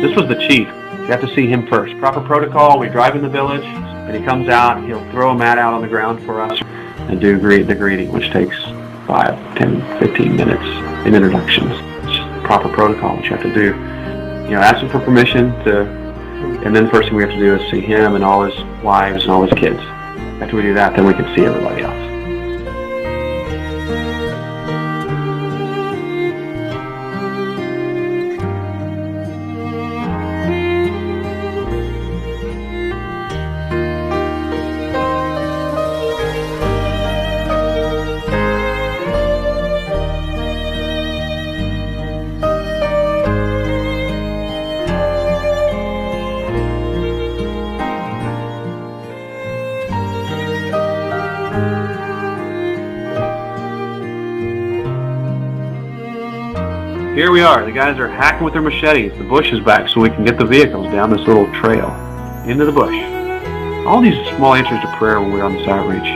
This was the chief. You have to see him first. Proper protocol, we drive in the village, and he comes out, he'll throw a mat out on the ground for us and do the greeting, which takes 5, 10, 15 minutes in introductions. It's just proper protocol, which you have to do. Ask him for permission and then the first thing we have to do is see him and all his wives and all his kids. After we do that, then we can see everybody else. Here we are. The guys are hacking with their machetes. The bush is back so we can get the vehicles down this little trail into the bush. All these small answers to prayer when we were on this outreach.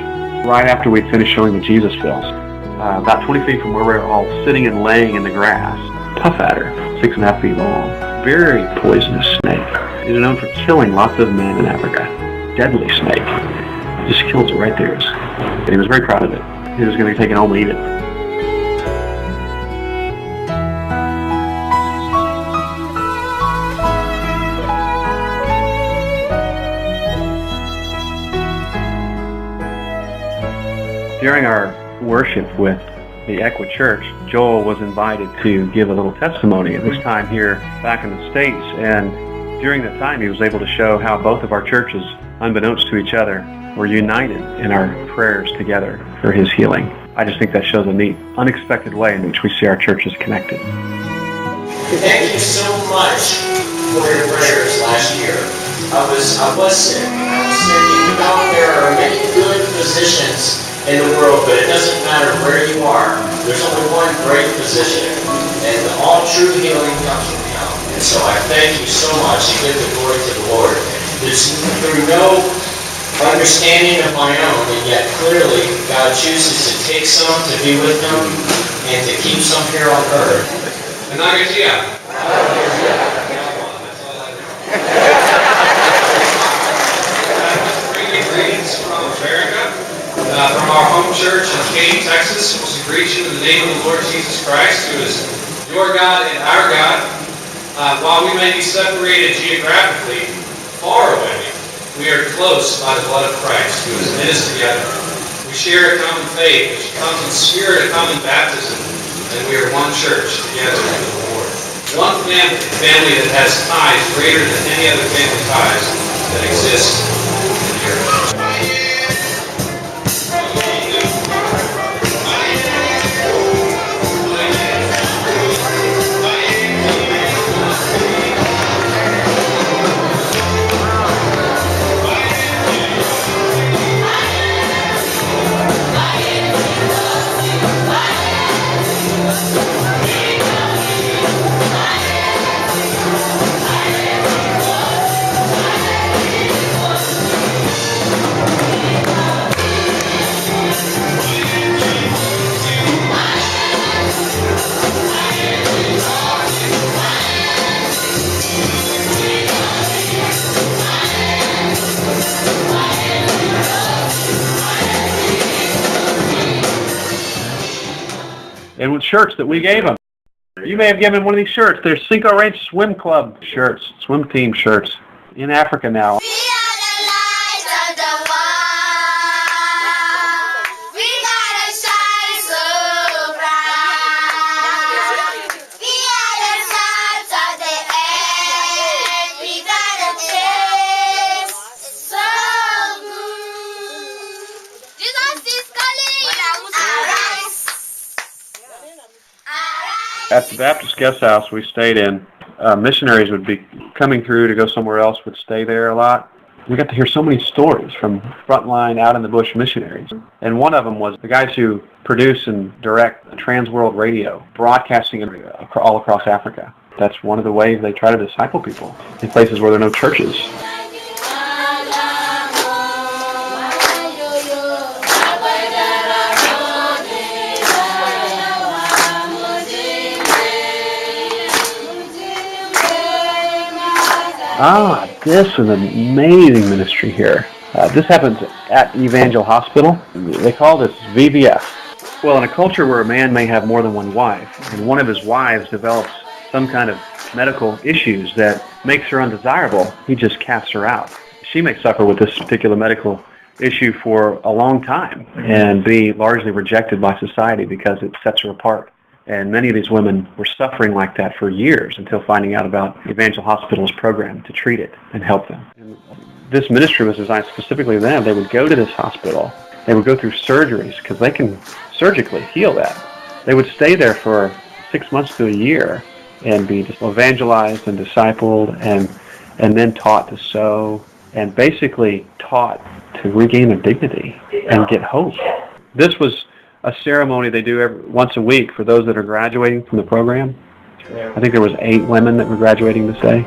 Right after we finished showing the Jesus fills, about 20 feet from where we were all sitting and laying in the grass, tough adder, 6.5 feet long, very poisonous snake. It is known for killing lots of men in Africa. Deadly snake. Just kills it right there. And he was very proud of it. He was going to take it home and eat it. During our worship with the Equa Church, Joel was invited to give a little testimony at this time here back in the States, and during that time he was able to show how both of our churches, unbeknownst to each other, were united in our prayers together for his healing. I just think that shows a neat, unexpected way in which we see our churches connected. Thank you so much for your prayers last year. I was sick. There are many good physicians in the world, but it doesn't matter where you are. There's only one great physician, and all true healing comes from Him. And so I thank you so much and give the glory to the Lord. It's through no understanding of my own, and yet clearly God chooses to take some to be with Him and to keep some here on earth. And I guess, greetings from America. From our home church in Katy, Texas, we greet you in the name of the Lord Jesus Christ, who is your God and our God. While we may be separated geographically, far away, we are close by the blood of Christ, who has knit us together. We share a common faith, which comes in spirit, a common baptism, and we are one church together in the Lord. One family that has ties greater than any other family ties that exist in the earth. And with shirts that we gave them. You may have given one of these shirts. They're Cinco Ranch Swim Club shirts, swim team shirts in Africa now. At the Baptist guest house we stayed in, missionaries would be coming through to go somewhere else, would stay there a lot. We got to hear so many stories from frontline out in the bush missionaries. And one of them was the guys who produce and direct Trans World Radio, broadcasting all across Africa. That's one of the ways they try to disciple people in places where there are no churches. This is an amazing ministry here. This happens at Evangel Hospital. They call this VBS. Well, in a culture where a man may have more than one wife, and one of his wives develops some kind of medical issues that makes her undesirable, he just casts her out. She may suffer with this particular medical issue for a long time and be largely rejected by society because it sets her apart. And many of these women were suffering like that for years until finding out about Evangel Hospital's program to treat it and help them. And this ministry was designed specifically for them. They would go to this hospital. They would go through surgeries because they can surgically heal that. They would stay there for 6 months to a year and be evangelized and discipled and then taught to sew and basically taught to regain their dignity and get hope. This was a ceremony they do once a week for those that are graduating from the program. I think there was 8 women that were graduating this day.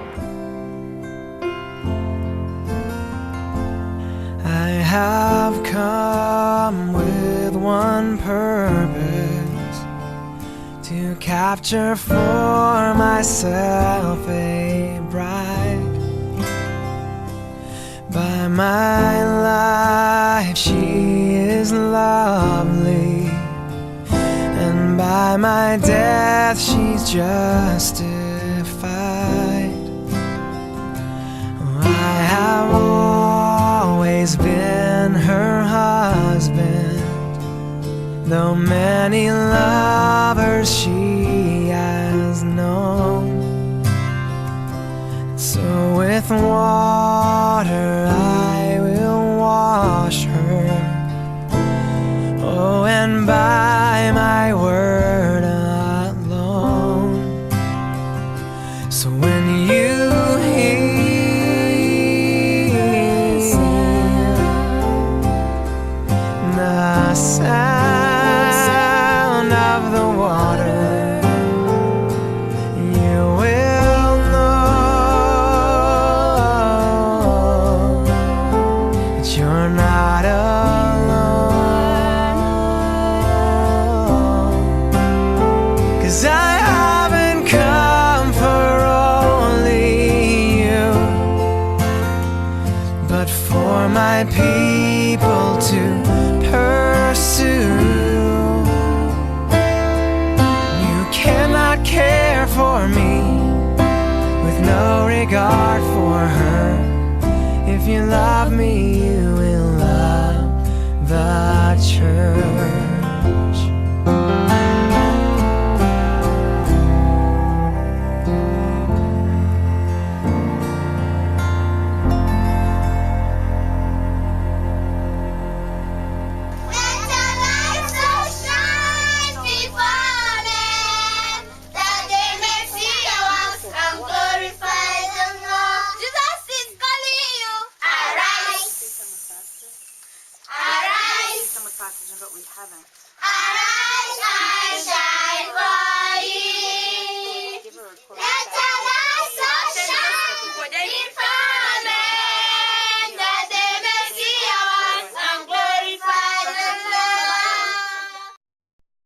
I have come with one purpose, to capture for myself a bride. By my life she is lovely, and by my death she's justified. I have always been her husband, though many lovers she has known. So with water I will wash her, oh, and by my word alone. So when you hear the sound of the water, you will know that you're not alone. 'Cause I haven't come for only you, but for my people to pursue. You cannot care for me with no regard for her. If you love me, you will love the church. But we haven't. Arise and shine, for He